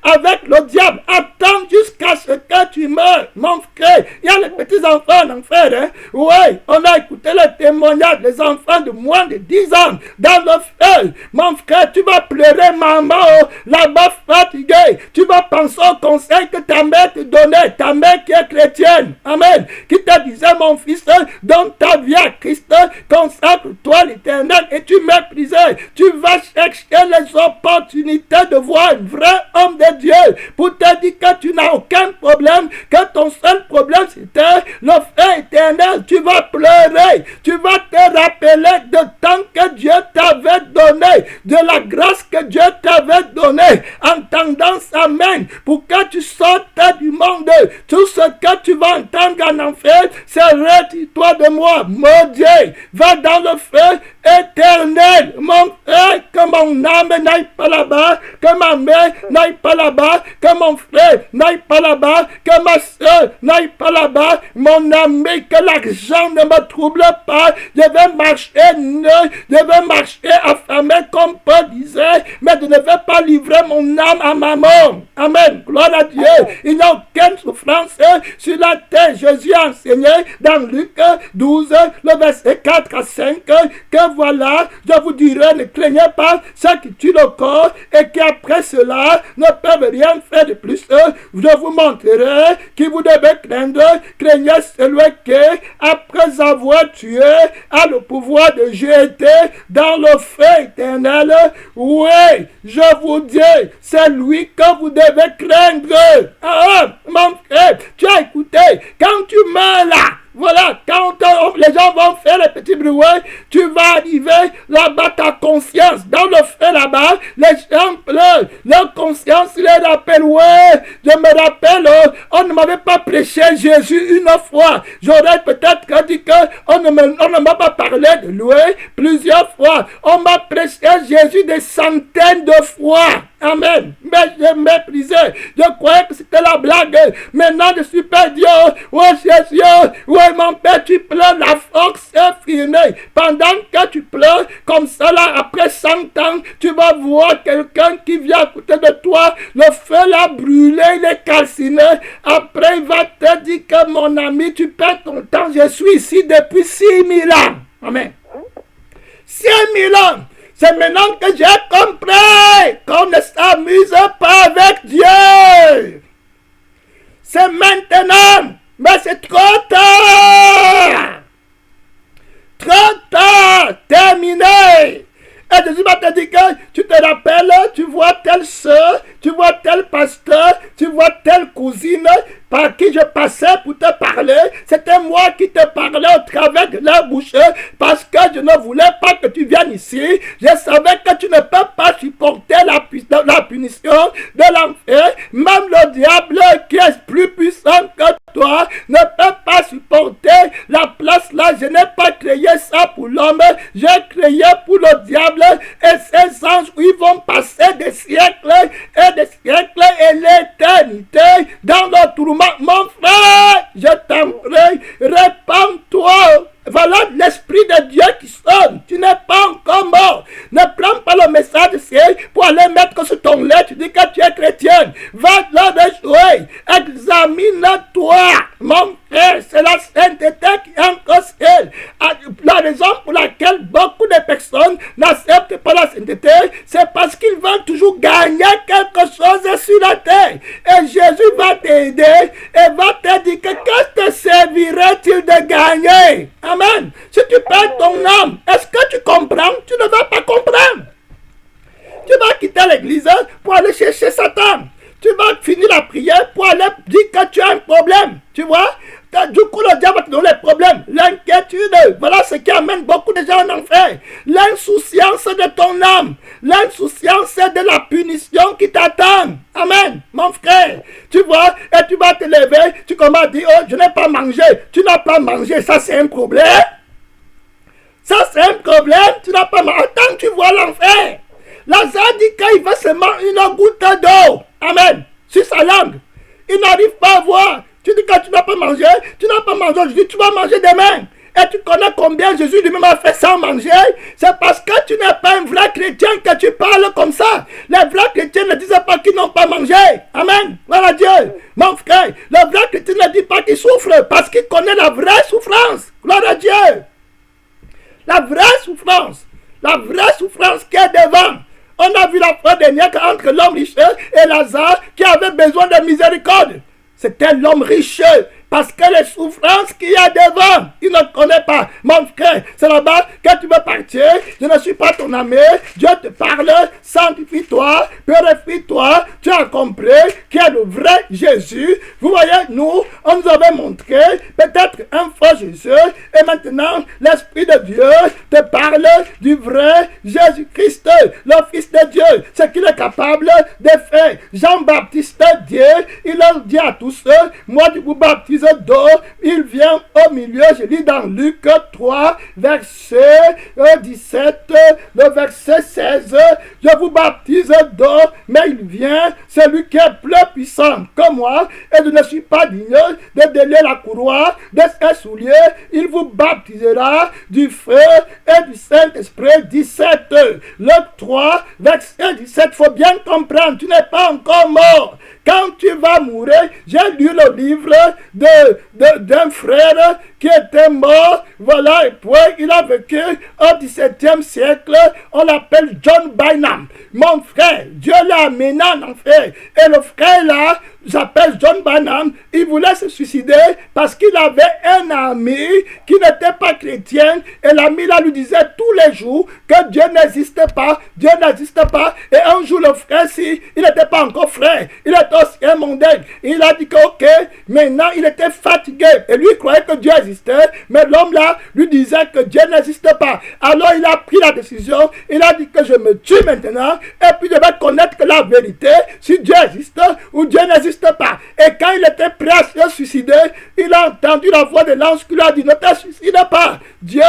avec le diable. Attends jusqu'à ce que tu meurs. Mon frère, il y a les petits enfants en enfer. Hein? Oui, on a écouté le témoignage des enfants de moins de 10 ans dans le feu. Mon frère, tu vas pleurer, maman, là-bas fatigué. Tu vas penser au conseil que ta mère te donnait, ta mère qui est chrétienne. Amen. Qui te disait, mon fils, donne ta vie à Christ, consacre-toi l'Éternel et tu méprisais. Tu vas chercher les opportunités de voir un vrai homme de Dieu pour te dire que tu n'as aucun problème, que ton seul problème c'était le feu éternel. Tu vas pleurer, tu vas te rappeler de temps que Dieu t'avait donné, de la grâce que Dieu t'avait donnée, en tendant sa main pour que tu sortes du monde. Tout ce que tu vas entendre en enfer, c'est retire-toi de moi, mon Dieu, va dans le feu Éternel, mon frère, que mon âme n'aille pas là-bas, que ma mère n'aille pas là-bas, que mon frère n'aille pas là-bas, que ma soeur n'aille pas là-bas, mon ami, que l'argent ne me trouble pas. Je vais marcher nu, je vais marcher affamé comme Paul disait, mais je ne vais pas livrer mon âme à ma mort. Amen. Gloire à Dieu. Il n'y a aucune souffrance sur la terre. Jésus a enseigné dans Luc 12, le verset 4 à 5, que voilà, je vous dirai, ne craignez pas ceux qui tuent le corps et qui après cela ne peuvent rien faire de plus. Je vous montrerai qui vous devez craindre. Craignez celui qui, après avoir tué, a le pouvoir de jeter dans le feu éternel. Oui, je vous dis, c'est lui que vous devez craindre. Ah, mon frère, tu as écouté, quand tu meurs là, voilà, quand les gens vont faire les petits bruits, tu vas arriver là-bas, ta conscience, dans le feu là-bas, les gens pleurent, leur conscience les rappelle, ouais, je me rappelle, on ne m'avait pas prêché Jésus une fois, j'aurais peut-être dit qu'on ne m'a pas parlé de lui plusieurs fois, on m'a prêché Jésus des centaines de fois. Amen. Mais je méprisais. Je croyais que c'était la blague. Maintenant, je suis pas Dieu. Oh Jésus. Ouais, mon père, tu pleures. La force est finie. Pendant que tu pleures, comme ça, là, après 100 ans, tu vas voir quelqu'un qui vient à côté de toi. Le feu l'a brûlé, il est calciné. Après, il va te dire que mon ami, tu perds ton temps. Je suis ici depuis 6000 ans. Amen. 5000 ans. C'est maintenant que j'ai compris qu'on ne s'amuse pas avec Dieu. C'est maintenant, mais c'est trop tard. Trop tard, terminé. Et Jésus va te dire que tu te rappelles, tu vois telle soeur, tu vois tel pasteur, tu vois telle cousine par qui je passais pour te parler. C'était moi qui te parlais au travers de la bouche parce que je ne voulais pas que tu viennes ici. Je savais que tu ne peux pas supporter la punition de l'enfer. Même le diable qui est plus puissant que toi ne peut pas supporter la place là. Je n'ai pas créé ça pour l'homme, j'ai créé pour le diable et ses anges où ils vont passer des siècles et l'éternité dans le tourment. Mon frère, je t'en prie, répands-toi. Voilà l'Esprit de Dieu qui sonne. Tu n'es pas encore mort. Ne prends pas le message ciel pour aller mettre sur ton lait. Tu dis que tu es chrétien. Va là de jouer. Examine-toi. Mon frère, c'est la sainteté qui est en cause. La raison pour laquelle beaucoup de personnes n'acceptent pas la sainteté, c'est parce qu'ils veulent toujours gagner quelque chose sur la terre. Et Jésus va t'aider et va te dire que te servirait-il de gagner? Amen. Si tu perds ton âme, est-ce que tu comprends? Tu ne vas pas comprendre. Tu vas quitter l'église pour aller chercher Satan. Tu vas finir la prière pour aller dire que tu as un problème. Tu vois? Du coup, le diable va te donner les problèmes. L'inquiétude, voilà ce qui amène beaucoup de gens en enfer. L'insouciance de ton âme. L'insouciance de la punition qui t'attend. Amen, mon frère. Tu vois, et tu vas te lever, tu commences à dire, oh, je n'ai pas mangé. Tu n'as pas mangé, ça c'est un problème. Ça c'est un problème, tu n'as pas mangé. Attends, tu vois l'enfer. Lazare dit qu'il va se manger une goutte d'eau. Amen. Sur sa langue. Il n'arrive pas à voir. Tu dis que tu n'as pas mangé, tu n'as pas mangé aujourd'hui, tu vas manger demain. Et tu connais combien Jésus lui-même a fait sans manger. C'est parce que tu n'es pas un vrai chrétien que tu parles comme ça. Les vrais chrétiens ne disent pas qu'ils n'ont pas mangé. Amen. Voilà Dieu. Mon frère, le vrai chrétien ne dit pas qu'il souffre parce qu'il connaît la vraie souffrance. Gloire à Dieu. La vraie souffrance. La vraie souffrance qui est devant. On a vu la fois dernière entre l'homme riche et Lazare qui avait besoin de miséricorde. C'était l'homme riche, parce que les souffrances qu'il y a devant, il ne connaît pas. Mon frère, c'est là-bas que tu veux partir. Je ne suis pas ton ami. Dieu te parle, sanctifie-toi, purifie-toi. Tu as compris qu'il y a le vrai Jésus. Vous voyez, nous, on nous avait montré peut-être un faux Jésus. Et maintenant, l'Esprit de Dieu te parle du vrai Jésus-Christ, le Fils de Dieu. Ce qu'il est capable de faire. Jean-Baptiste Dieu, il a dit à tous, moi je vous baptise baptise d'eau, il vient au milieu, je lis dans Luc 3, verset 17, le verset 16, je vous baptise d'eau, mais il vient, celui qui est plus puissant que moi, et je ne suis pas digne de délier la courroie de ses souliers, il vous baptisera du feu et du Saint-Esprit. 17, Luc 3, verset 17, il faut bien comprendre, tu n'es pas encore mort. Quand tu vas mourir, j'ai lu le livre d'un frère qui était mort, voilà, et puis il a vécu au XVIIe siècle, on l'appelle John Bynum. Mon frère, Dieu l'a amené en enfer, et le frère là, s'appelle John Bynum, il voulait se suicider parce qu'il avait un ami qui n'était pas chrétien, et l'ami là lui disait tous les jours que Dieu n'existe pas, Dieu n'existe pas, et un jour le frère, si il n'était pas encore frère, il était aussi un mondain, il a dit que ok, maintenant il était fatigué, et lui il croyait que Dieu existait, mais l'homme là lui disait que Dieu n'existe pas. Alors il a pris la décision, il a dit que je me tue maintenant, et puis je vais connaître que la vérité, si Dieu existe ou Dieu n'existe pas. Et quand il était prêt à se suicider, il a entendu la voix de l'ange qui lui a dit ne te suicide pas, Dieu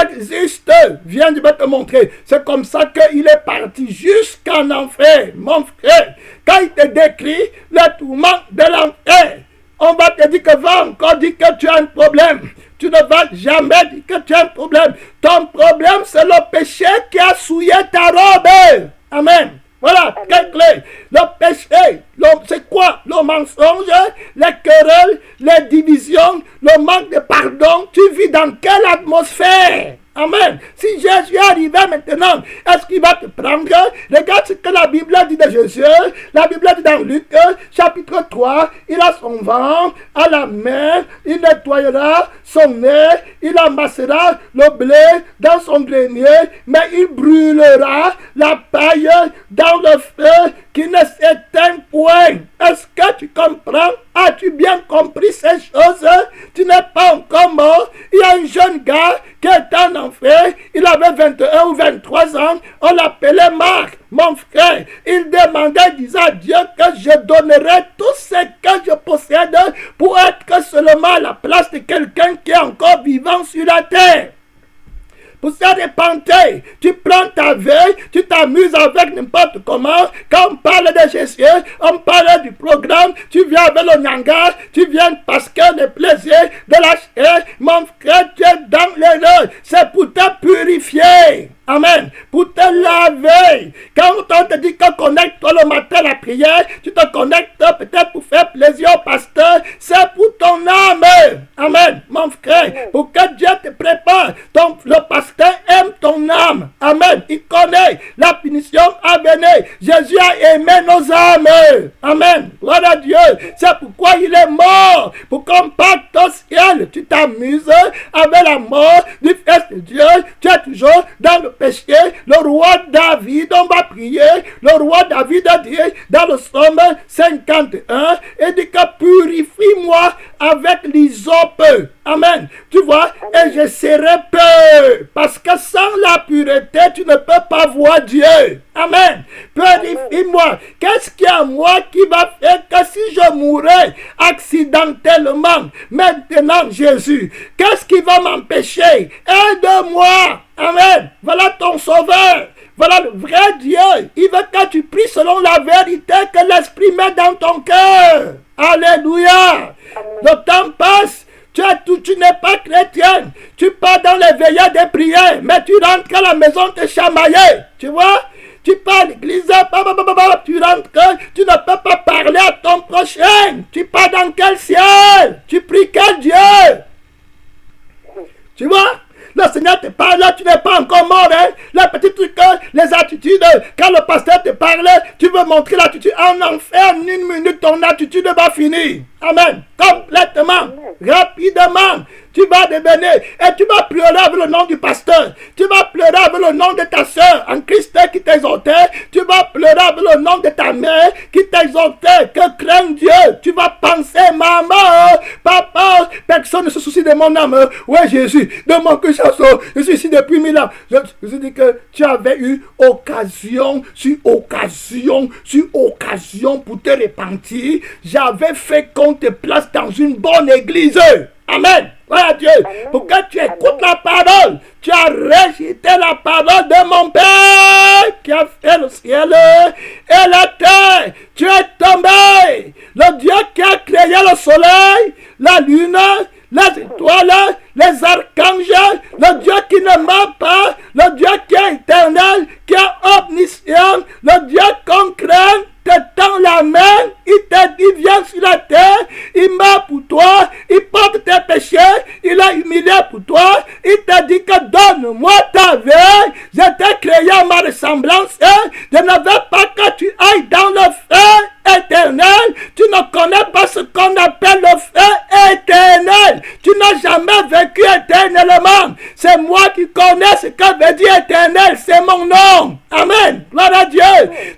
existe, viens, je vais te montrer. C'est comme ça qu'il est parti jusqu'en enfer, mon frère. Quand il te décrit le tourment de l'enfer, on va te dire que va encore dire que tu as un problème. Tu ne vas jamais dire que tu as un problème. Ton problème, c'est le péché qui a souillé ta robe. Amen. Voilà, très clair. Le péché, c'est quoi? Le mensonge, les querelles, les divisions, le manque de pardon. Tu vis dans quelle atmosphère? Amen. Si Jésus est arrivé maintenant, est-ce qu'il va te prendre? Regarde ce que la Bible dit de Jésus. La Bible dit dans Luc, chapitre 3, il a son vent à la main, il nettoyera son nez, il amassera le blé dans son grenier, mais il brûlera la paille dans le feu qui ne s'éteint point. Est-ce que tu comprends? As-tu bien compris ces choses? Tu n'es pas encore mort. Il y a un jeune gars qui est en enfer. Il avait 21 ou 23 ans. On l'appelait Marc, mon frère. Il demandait, il disait à Dieu que je donnerai tout ce que je possède pour être seulement à la place de quelqu'un qui est encore vivant sur la terre. Pour se repentir, tu prends ta veille, tu t'amuses avec n'importe comment. Quand on parle de Jésus, on parle du programme, tu viens avec le nyanga, tu viens parce que le plaisir de la chair, mon frère, tu es dans l'erreur. C'est pour te purifier. Amen. Pour te laver. Quand on te dit que connecte-toi le matin à la prière, tu te connectes peut-être pour faire plaisir au pasteur. C'est pour ton âme. Amen. Mon frère, pour que Dieu te prépare. Le pasteur aime ton âme. Amen. Il connaît la punition à venir. Jésus a aimé nos âmes. Amen. Gloire à Dieu. C'est pourquoi il est mort. Pour qu'on parte au ciel. Tu t'amuses avec la mort du Fils de Dieu. Tu es toujours dans le péché. Le roi David, on va prier. Le roi David a dit dans le psaume 51, il dit que purifie-moi avec l'hysope. Amen. Tu vois, et je serai pur. Parce que sans la pureté, tu ne peux pas voir Dieu. Amen. Purifie-moi. Qu'est-ce qu'il y a moi qui va faire que si je mourrais accidentellement, maintenant Jésus, qu'est-ce qui va m'empêcher? Aide-moi. Amen. Voilà ton sauveur. Voilà le vrai Dieu. Il veut que tu pries selon la vérité que l'Esprit met dans ton cœur. Alléluia. Le temps passe. Tu n'es pas chrétien. Tu pars dans les veillées de prière, mais tu rentres à la maison te chamailler. Tu vois? Tu pars à l'église, tu rentres, tu ne peux pas parler à ton prochain. Tu pars dans quel ciel? Tu pries quel Dieu? Tu vois? Le Seigneur te parle, tu n'es pas encore mort. Hein? Les petits trucs, les attitudes, quand le pasteur te parle, tu veux montrer l'attitude. En enfer, en une minute, ton attitude va finir. Amen. Complètement, rapidement. Tu vas devenir, et tu vas pleurer avec le nom du pasteur. Tu vas pleurer avec le nom de ta soeur en Christ qui t'exhortait. Tu vas pleurer avec le nom de ta mère qui t'exhortait. Que craint Dieu. Tu vas penser, maman, papa, personne ne se soucie de mon âme. Ouais, Jésus, de mon cœur, je suis ici depuis 1000 ans. Je dis que tu avais eu occasion sur occasion sur occasion pour te repentir. J'avais fait qu'on te place dans une bonne église. Amen. Voilà Dieu. Pour que tu écoutes la parole. Tu as rejeté la parole de mon Père qui a fait le ciel et la terre. Tu es tombé. Le Dieu qui a créé le soleil, la lune, les étoiles, les archanges, le Dieu qui ne ment pas, le Dieu qui est éternel, qui est omniscient, le Dieu qu'on craint, te tend la main, il te dit viens sur la terre, il meurt pour toi, il porte tes péchés, il a humilié pour toi, il te dit que donne-moi ta vie, je t'ai créé à ma ressemblance, je ne veux pas que tu ailles dans le feu éternel, tu ne connais pas ce qu'on appelle le feu éternel, tu n'as jamais vécu éternellement, c'est moi qui connais ce que veut dire éternel, c'est mon nom, amen, gloire à Dieu,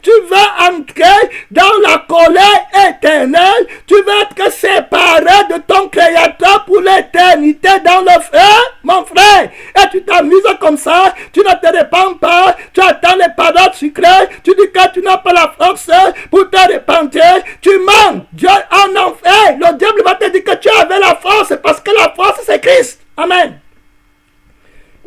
tu veux entrer dans la colère éternelle, tu veux être séparé de ton Créateur pour l'éternité dans le feu, mon frère, et tu t'amuses comme ça, tu ne te répands pas, tu attends les paroles sucrées, tu dis que tu n'as pas la force pour te repentir, tu mens, Dieu en enfer, le diable va te dire que tu avais la force, parce que la force c'est Christ, amen.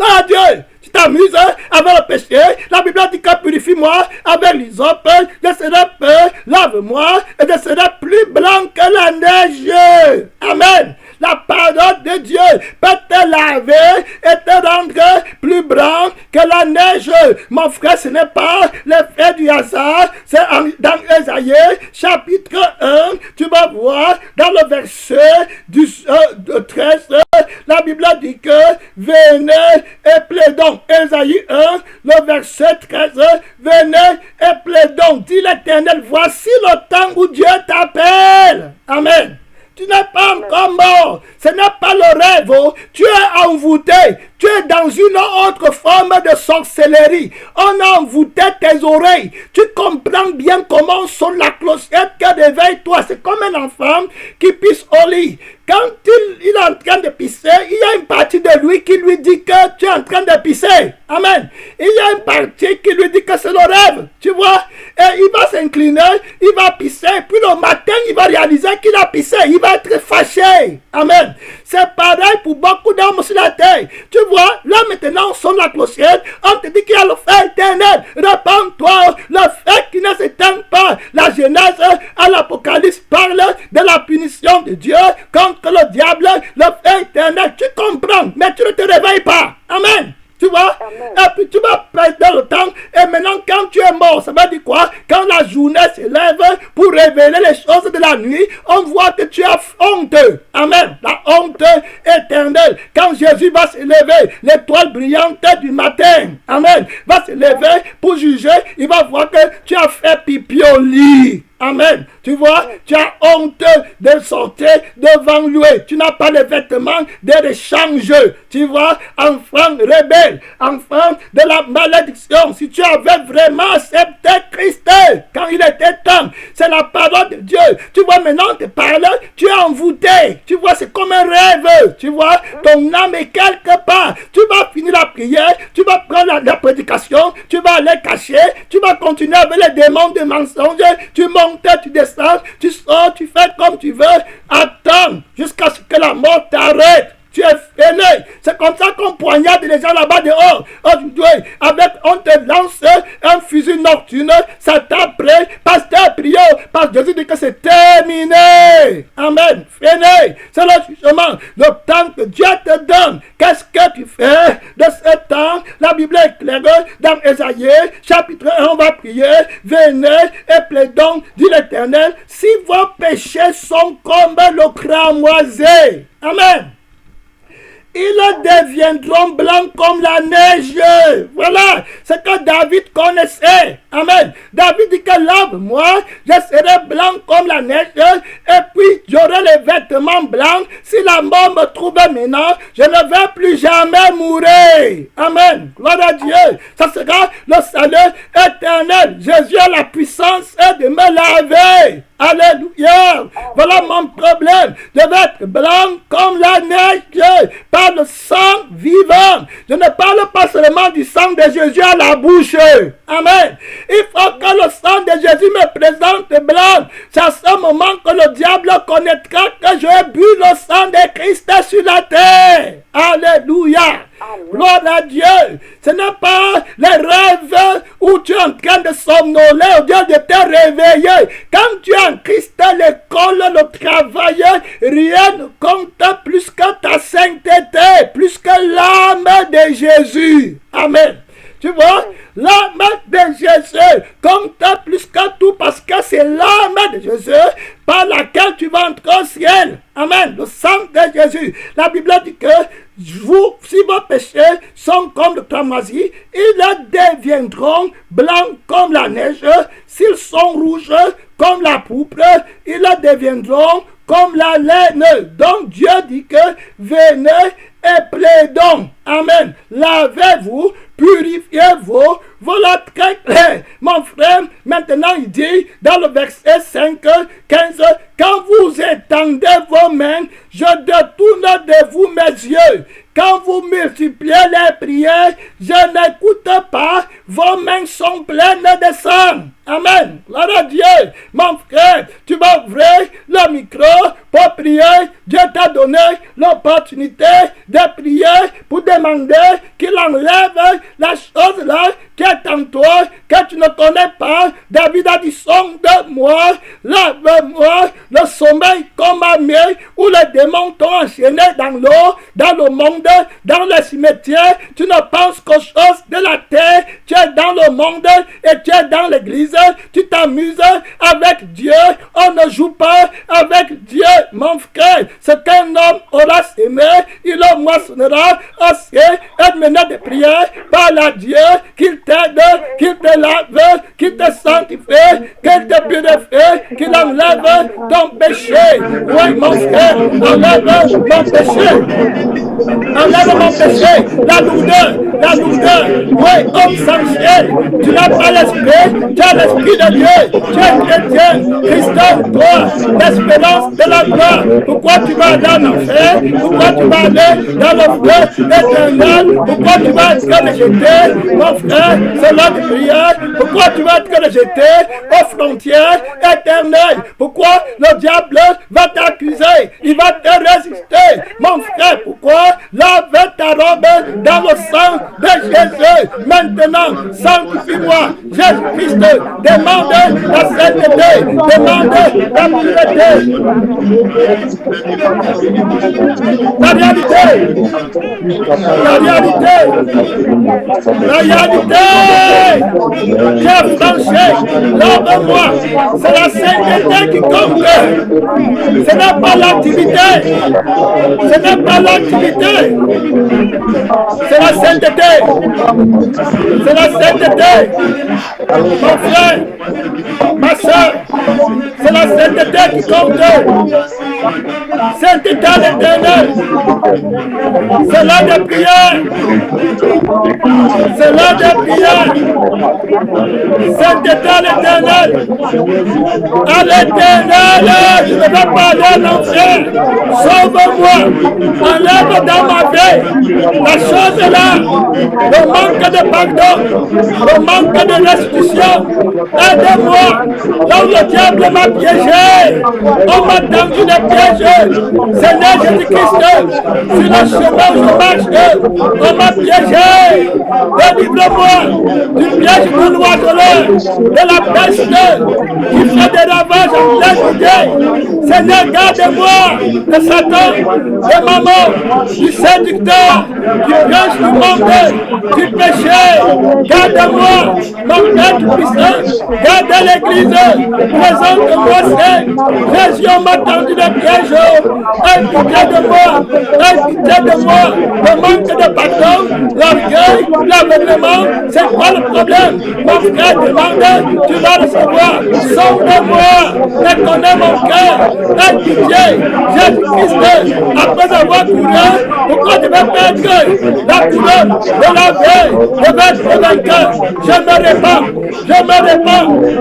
Ah Dieu, tu t'amuses avec le péché. La Bible dit que purifie-moi avec l'hysope, je serai peu, lave-moi et je serai plus blanc que la neige. Amen. La parole de Dieu peut te laver et te rendre plus blanc que la neige. Mon frère, ce n'est pas l'effet du hasard. C'est dans Ésaïe, chapitre 1, tu vas voir dans le verset du 13, la Bible dit que venez et plaidons. Ésaïe 1, le verset 13, venez et plaidons. Dit l'Éternel, voici le temps où Dieu t'appelle. Amen. Tu n'es pas encore mort. Ce n'est pas le rêve. Tu es envoûté. Tu es dans une autre forme de sorcellerie. On a envoûté tes oreilles. Tu comprends bien comment sonne la clochette qui réveille-toi. C'est comme un enfant qui pisse au lit. Quand il est en train de pisser, il y a une partie de lui qui lui dit que tu es en train de pisser. Amen. Il y a une partie qui lui dit que c'est le rêve. Tu vois? Et il va s'incliner, il va pisser. Puis le matin, il va réaliser qu'il a pissé. Il va être fâché. Amen. C'est pareil pour beaucoup d'hommes sur la terre. Tu vois, là maintenant, on sonne la clochette. On te dit qu'il y a le feu éternel. Répands-toi. Le feu qui ne s'éteint pas. La Genèse à l'Apocalypse parle de la punition de Dieu contre le diable, le feu éternel. Tu comprends, mais tu ne te réveilles pas. Amen. Tu vois? Amen. Et puis tu vas perdre le temps. Et maintenant, quand tu es mort, ça veut dire quoi? Quand la journée se lève pour révéler les choses de la nuit, on voit que tu as honte. Amen. La honte éternelle. Quand Jésus va se lever, l'étoile brillante du matin, amen, va se lever pour juger, il va voir que tu as fait pipi au lit. Amen. Tu vois, tu as honte de sortir devant lui. Tu n'as pas les vêtements de rechange. Tu vois, enfant rebelle, enfant de la malédiction. Si tu avais vraiment accepté Christ quand il était temps, c'est la parole de Dieu. Tu vois, maintenant, on te parle, tu es envoûté. Tu vois, c'est comme un rêve. Tu vois, ton âme est quelque part. Tu vas finir la prière, tu vas prendre la prédication, tu vas aller cacher, tu vas continuer avec les démons de mensonges, tu montes, tu descends, tu sors, tu fais comme tu veux. Attends jusqu'à ce que la mort t'arrête. Tu es fainé. C'est comme ça qu'on poignarde les gens là-bas dehors. Aujourd'hui, on te lance un fusil nocturne, ça t'a pris, pasteur priez, parce que Jésus dit que c'est terminé. Amen. Fainé. C'est le jugement. Le temps que Dieu te donne. Qu'est-ce que tu fais de ce temps? La Bible est claire dans Ésaïe, chapitre 1, on va prier. Venez et plaidons, dit l'Éternel, si vos péchés sont comme le cramoisi. Amen. Ils deviendront blancs comme la neige. Voilà ce que David connaissait. Amen. David dit que lave-moi, je serai blanc comme la neige. Et puis j'aurai les vêtements blancs. Si la mort me trouve maintenant, je ne vais plus jamais mourir. Amen. Gloire à Dieu. Ça sera le salut éternel. Jésus a la puissance de me laver. Alléluia. Voilà mon problème. Je veux être blanc comme la neige par le sang vivant. Je ne parle pas seulement du sang de Jésus à la bouche. Amen. Il faut que le sang de Jésus me présente blanc. C'est à ce moment que le diable connaîtra que j'ai bu le sang de Christ sur la terre. Alléluia. Gloire à Dieu. Ce n'est pas les rêves où tu es en train de somnoler au lieu de te réveiller. Quand tu es en Christ, l'école, le travail, rien ne compte plus que ta sainteté, plus que l'âme de Jésus. Amen. Tu vois, l'âme de Jésus compte plus que tout parce que c'est l'âme de Jésus par laquelle tu vas entrer au ciel. Amen. Le sang de Jésus. La Bible dit que vous, si vos péchés sont comme le cramoisi, ils deviendront blancs comme la neige. S'ils sont rouges comme la pourpre, ils deviendront comme la laine. Donc Dieu dit que venez et plaidons. Amen. Lavez-vous, purifiez-vous. Voilà très clair. Mon frère, maintenant il dit dans le verset 5, 15, quand vous étendez vos mains, je détourne de vous mes yeux. Quand vous multipliez les prières, je n'écoute pas, vos mains sont pleines de sang. Amen. Gloire à Dieu. Mon frère, tu vas ouvrir le micro pour prier. Dieu t'a donné l'opportunité de prier pour demander qu'il enlève la chose là qui est en toi, que tu ne connais pas. David a dit, sonde-moi, lave-moi, le sommeil comme amé, où les démons t'ont enchaîné dans l'eau, dans le monde, dans le cimetière. Tu ne penses qu'aux choses de la terre. Tu es dans le monde et tu es dans l'église. Tu t'amuses avec Dieu. On ne joue pas avec Dieu, mon frère. Ce qu'un homme aura semé, il le moissonnera aussi. Et mener des prières par la Dieu qu'il t'aide, qu'il te lave, qu'il te sanctifie, qu'il te purifie, qu'il enlève ton péché. Oui, mon frère, enlève mon péché. Enlève mon péché. La lourdeur. Oui, homme sans ciel. Tu n'as pas l'esprit, tu as l'esprit de Dieu. Tu es chrétien, Christ, toi, l'espérance de la gloire. Pourquoi tu vas aller en enfer? Pourquoi tu vas aller dans le feu éternel? Pourquoi tu vas être rejeté, mon frère, c'est l'heure de prière? Pourquoi tu vas être rejeté aux frontières éternelles? Pourquoi le diable va t'accuser? Il va te résister, mon frère. Pourquoi? Lave ta robe dans le sang de Jésus. Maintenant, sanctifie-moi. Jésus-Christ, demande la sainteté, demande la pureté. La réalité. J'ai franchi, lave-moi. C'est la sainteté qui compte. Ce n'est pas l'activité. Ce n'est pas l'activité. C'est la sainteté. C'est la sainteté. Mon frère, ma soeur, c'est la sainteté qui compte. Sainteté à l'éternel. C'est l'heure de prière. C'est l'heure de prière. Sainteté à l'éternel. À l'éternel, je ne vais pas aller à l'enfer. Sauve-moi. Enlève dans ma vie la chose là. Le manque de pardon. Le manque de restitution. Aide-moi. Là où le diable m'a piégé. On m'a tendu le piège. Seigneur Jésus-Christ, sur le chemin où je marche, on m'a piégé. Délivre-moi du piège de l'oiseleur, de la peste qui fait des ravages en plein journée. Seigneur, garde-moi de Satan, de maman, du séducteur, du piège du monde, du péché. Garde-moi, mon Père puissant, garde l'église, présente-moi, Seigneur. Jésus, on m'a tendu le derniers jours. Aie pitié de moi. Aie pitié de moi. Le manque de pardon, l'orgueil, l'aveuglement, c'est quoi le problème? Mon frère demande, tu vas recevoir. Sauve-moi. Mais connais mon cœur. Aie pitié. Jésus-Christ, après avoir couru, pourquoi tu veux perdre la couronne de la veille, de votre vainqueur? Je me répands.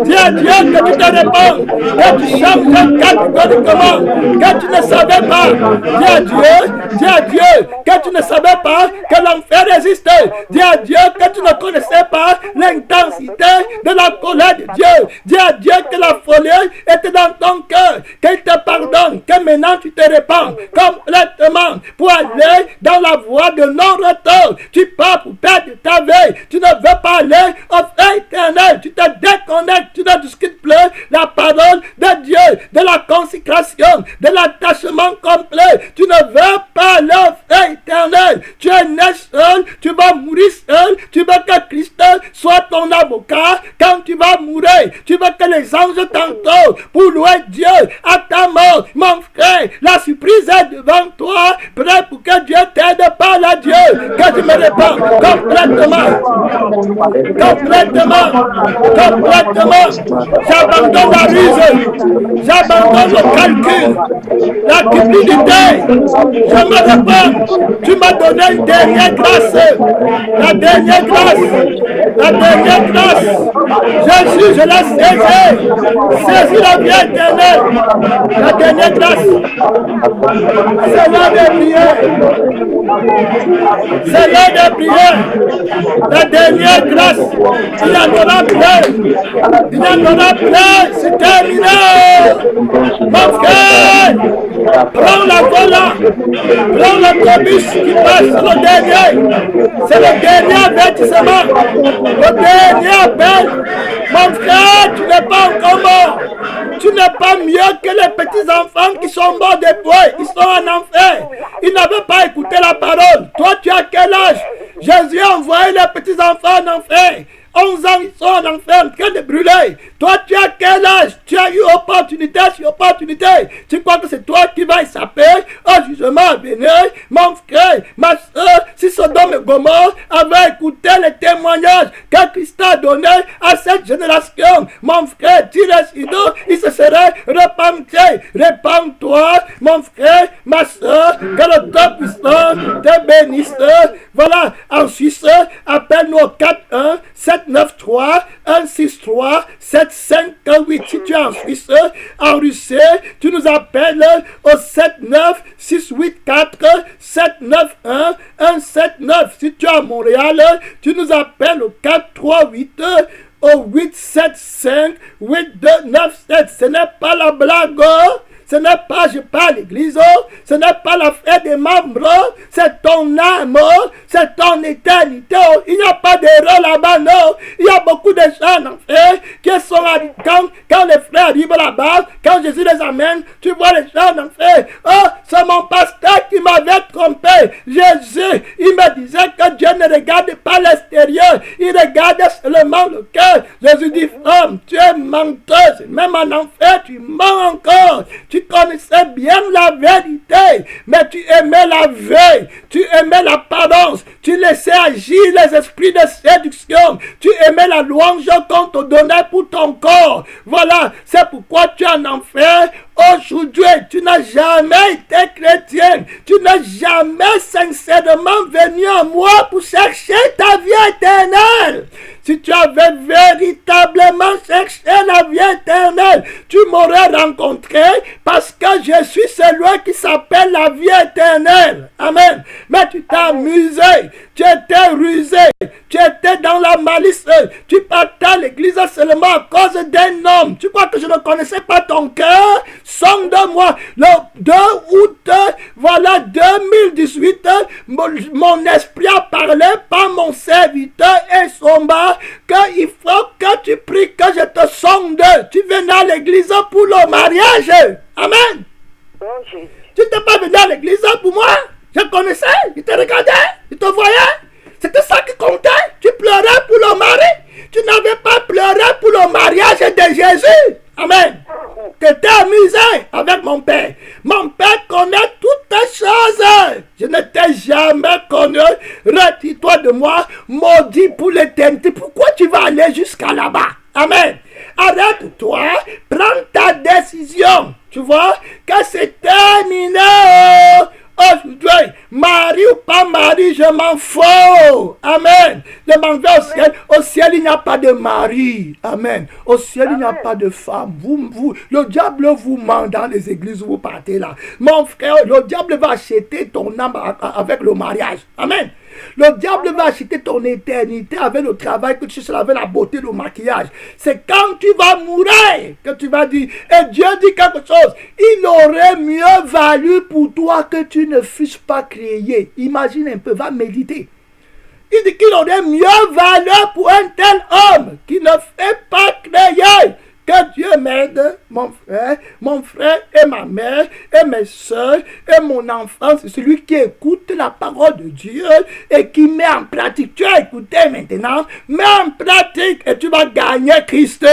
Dis à Dieu que tu te répands, que tu changes catégoriquement, que tu ne savais pas. Dis à Dieu que tu ne savais pas que l'enfer existait. Dis à Dieu que tu ne connaissais pas l'intensité de la colère de Dieu. Dis à Dieu que la folie était dans ton cœur, qu'il te pardonne, que maintenant tu te répands complètement pour aller dans la voie de non-retour. Tu pars pour perdre ta vie. Tu ne veux pas aller au feu éternel. Tu te déconnectes. Tu ne discutes plus la parole de Dieu, de la consécration, de l'attachement complet. Tu ne veux pas aller au feu éternel. Tu es né seul. Tu vas mourir seul. Tu veux que Christ soit ton avocat quand tu vas mourir. Tu veux que les anges t'entourent pour louer Dieu à ta mort. Mon frère, la surprise est devant toi, prêt pour que Dieu t'aide. Parle à Dieu, que tu me réponds complètement. J'abandonne la ruse, j'abandonne le calcul, la cupidité. Je me réponds. Tu m'as donné une dernière grâce. La dernière grâce. Jésus, je l'ai saisi. Saisis la vie éternelle. La dernière grâce. C'est l'heure de prier. C'est l'heure de prier. La dernière grâce. Il y en aura plein. Il y en aura plein. C'est terminé. Mon frère, prends la vola. Prends l'autobus qui passe le dernier. C'est le dernier avertissement. Le dernier appel. Mon frère, tu n'es pas encore mort. Tu n'es pas mieux que les petits enfants qui sont morts de poids. Ils sont en enfer. Ils n'avaient pas écouté la parole. Toi, tu as quel âge? Jésus a envoyé les petits enfants en enfer. 11 ans, ils sont en enfer, en train de brûler. Toi, tu as quel âge? Tu as eu opportunité sur opportunité. Tu crois que c'est toi qui vas échapper au jugement à venir? Mon frère, ma soeur, si Sodome et Gomorrhe avaient écouté les témoignages que Christ a donné à cette génération, mon frère, il se serait repenti. Répands-toi, mon frère, ma soeur, que le Tout-Puissant te bénisse. Voilà, en Suisse, appelle-nous au 41 793 163 758. Si tu es en Suisse, en Russie, tu nous appelles au 79 684 791 179. Si tu es à Montréal, tu nous appelles au 438 au 875 8297. Ce n'est pas la blague. Ce n'est pas je parle l'église, ce n'est pas la fête des membres, c'est ton âme, c'est ton éternité. Il n'y a pas d'erreur là-bas, non. Il y a beaucoup de gens en enfer qui sont quand les frères arrivent là-bas, quand Jésus les amène, tu vois les gens en enfer. Oh, c'est mon pasteur qui m'avait trompé. Jésus, il me disait que Dieu ne regarde pas l'extérieur, il regarde seulement le cœur. Jésus dit, femme, tu es menteuse, même en enfer, tu mens encore. Tu connaissais bien la vérité, mais tu aimais la veille, tu aimais l'apparence, tu laissais agir les esprits de séduction, tu aimais la louange qu'on te donnait pour ton corps. Voilà, c'est pourquoi tu es en enfer. Aujourd'hui, tu n'as jamais été chrétien, tu n'as jamais sincèrement venu à moi pour chercher ta vie éternelle. Si tu avais véritablement cherché la vie éternelle, tu m'aurais rencontré parce que je suis celui qui s'appelle la vie éternelle. Amen. Mais tu t'es amusé, tu étais rusé, tu étais dans la malice, tu partais à l'église seulement à cause d'un homme. Tu crois que je ne connaissais pas ton cœur? Sonde-moi. Le 2 août, voilà 2018, mon esprit a parlé par mon serviteur et son bas qu'il faut que tu pries que je te sonde. Tu venais à l'église pour le mariage. Amen. Tu n'étais pas venu à l'église pour moi. Je connaissais, il te regardait, il te voyait. C'était ça qui comptait. Tu pleurais pour le mari. Tu n'avais pas pleuré pour le mariage de Jésus. Amen. t'étais amusé avec mon père. Mon père connaît toutes les choses. Je ne t'ai jamais connu. Retire-toi de moi, maudit pour l'éternité. Pourquoi tu vas aller jusqu'à là-bas? Amen. Arrête-toi, prends ta décision. Tu vois que c'est terminé. Aujourd'hui, mari ou pas mari, je m'en fous. Amen. Je m'en vais au ciel. Au ciel, il n'y a pas de mari. Amen. Au ciel, il n'y a pas de femme. Le diable vous ment dans les églises où vous partez là. Mon frère, le diable va acheter ton âme avec le mariage. Amen. Le diable va acheter ton éternité avec le travail que tu fais, avec la beauté, le maquillage. C'est quand tu vas mourir que tu vas dire, et Dieu dit quelque chose, il aurait mieux valu pour toi que tu ne fusses pas créé. Imagine un peu, va méditer. Il dit qu'il aurait mieux valu pour un tel homme qui ne fait pas créer. Que Dieu m'aide, mon frère et ma mère et mes soeurs et mon enfant, c'est celui qui écoute la parole de Dieu et qui met en pratique. Tu as écouté maintenant, mets en pratique et tu vas gagner Christ.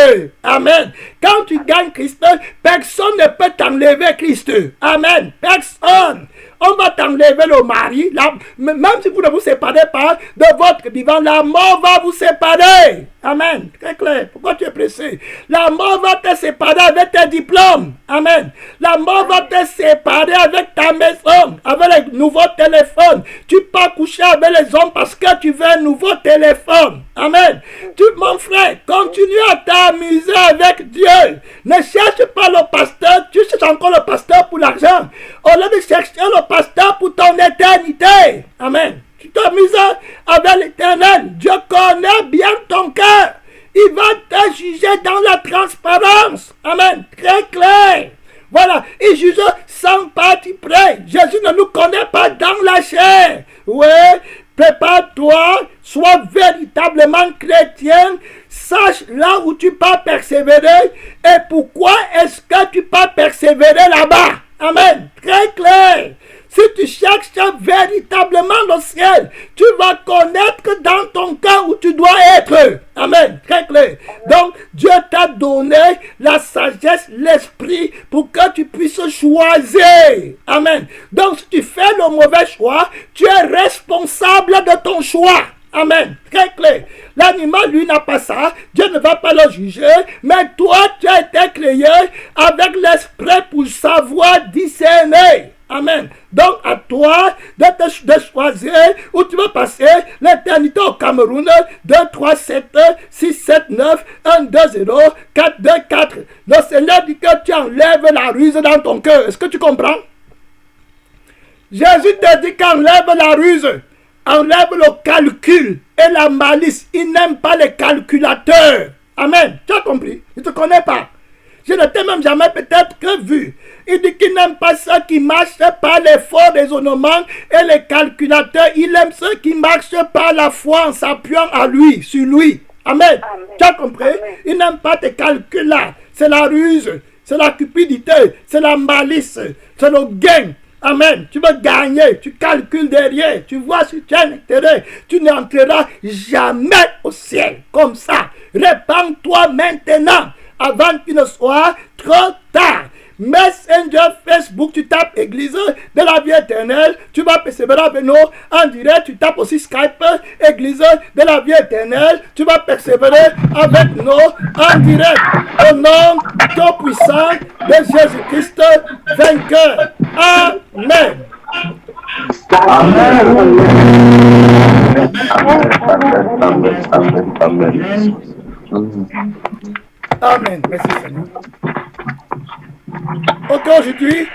Amen. Quand tu gagnes Christ, personne ne peut t'enlever Christ. Amen. Personne. On va t'enlever le mari, même si vous ne vous séparez pas de votre vivant, la mort va vous séparer. Amen. Très clair. Pourquoi tu es pressé? La mort va te séparer avec tes diplômes. Amen. La mort va te séparer avec ta maison, avec les nouveaux téléphones. Tu peux coucher avec les hommes parce que tu veux un nouveau téléphone. Amen. Mon frère, continue à t'amuser avec Dieu. Ne cherche pas le pasteur. Tu cherches encore le pasteur pour l'argent. Au lieu de chercher le pasteur pour ton éternité. Amen. Tu t'amuses avec l'Éternel. Dieu connaît bien ton cœur. Il va te juger dans la transparence. Amen. Très clair. Voilà. Il juge sans parti près. Jésus ne nous connaît pas dans la chair. Oui. Prépare-toi. Sois véritablement chrétien. Sache là où tu peux persévérer. Et pourquoi est-ce que tu peux persévérer là-bas. Amen. Très clair. Si tu cherches véritablement le ciel, tu vas connaître dans ton cœur où tu dois être. Amen. Très clair. Donc, Dieu t'a donné la sagesse, l'esprit pour que tu puisses choisir. Amen. Donc, si tu fais le mauvais choix, tu es responsable de ton choix. Amen. Très clair. L'animal, lui, n'a pas ça. Dieu ne va pas le juger. Mais toi, tu as été créé avec l'esprit pour savoir discerner. Amen. Donc, à toi de choisir où tu vas passer l'éternité au Cameroun. 2, 3, 7, 6, 7, 9, 1, 2, 0, 4, 2, 4. Le Seigneur dit que tu enlèves la ruse dans ton cœur. Est-ce que tu comprends? Jésus te dit qu'enlève la ruse. Enlève le calcul et la malice. Il n'aime pas les calculateurs. Amen. Tu as compris? Il ne te connaît pas. Je ne t'ai même jamais peut-être que vu. Il dit qu'il n'aime pas ceux qui marchent par les faux raisonnements et les calculateurs. Il aime ceux qui marchent par la foi en s'appuyant à lui, sur lui. Amen. Amen. Tu as compris? Amen. Il n'aime pas tes calculs là. C'est la ruse, c'est la cupidité, c'est la malice, c'est le gain. Amen. Tu veux gagner, tu calcules derrière, tu vois si tu as un intérêt, tu n'entreras jamais au ciel. Comme ça, répands-toi maintenant avant qu'il ne soit trop tard. Messenger, Facebook, tu tapes Église de la vie éternelle, tu vas persévérer avec nous en direct, tu tapes aussi Skype, Église de la vie éternelle, tu vas persévérer avec nous en direct, au nom tout puissant de Jésus-Christ vainqueur. Amen. Amen. Merci Seigneur. Ok, aujourd'hui,